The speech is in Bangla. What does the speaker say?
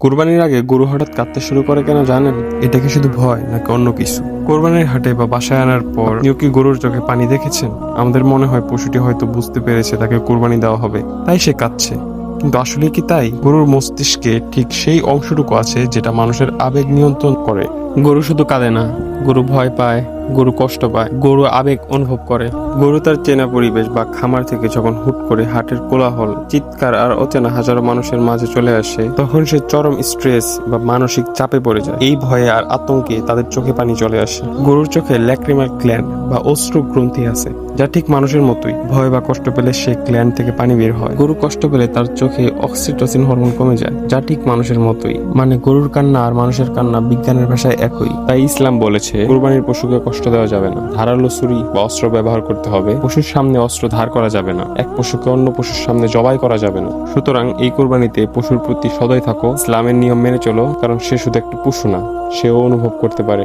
কোরবানির আগে গরু হঠাৎ কাঁদতে শুরু করে কেন জানেন? এটা কি শুধু ভয় নাকি অন্য কিছু? কোরবানির হাটে বা বাসায় আনার পর আপনিও কি গরুর চোখে পানি দেখেছেন? আমাদের মনে হয় পশুটি হয়তো বুঝতে পেরেছে তাকে কোরবানি দেওয়া হবে, তাই সে কাঁদছে। কিন্তু আসলে কি তাই? গরুর মস্তিষ্কে ঠিক সেই অংশটুকু আছে যেটা মানুষের আবেগ নিয়ন্ত্রণ করে। গরু শুধু কাঁদে না, গরু ভয় পায়, গরু কষ্ট পায়, গরু আবেগ অনুভব করে। গরু তার চেনা পরিবেশ বা খামার থেকে যখন হুট করে হাটের কোলাহল, চিৎকার আর অচেনা হাজারো মানুষের মাঝে চলে আসে, তখন সে চরম স্ট্রেস বা মানসিক চাপে পড়ে যায়। এই ভয়ে আর আতঙ্কে তাদের চোখে পানি চলে আসে। গরুর চোখে ল্যাক্রিমাল গ্ল্যান্ড বা অশ্রু গ্রন্থি আছে, যা ঠিক মানুষের মতোই। ভয় বা কষ্ট পেলে সেই গ্ল্যান্ড থেকে পানি বের হয়। গরু কষ্ট পেলে তার চোখে অক্সিটোসিন হরমোন কমে যায়, যা ঠিক মানুষের মতোই। মানে গরুর কান্না আর মানুষের কান্না বিজ্ঞানের ভাষায় একই। তাই ইসলাম বলেছে কুরবানির পশুকে কষ্ট দেওয়া যাবে না, ধারালো ছুরি বা অস্ত্র ব্যবহার করতে হবে। পশুর সামনে অস্ত্র ধার করা যাবে না, এক পশুকে অন্য পশুর সামনে জবাই করা যাবে না। সুতরাং এই কুরবানিতে পশুর প্রতি সদয় থাকো, ইসলামের নিয়ম মেনে চলো, কারণ সে শুধু একটা পশু না, সেও অনুভব করতে পারে।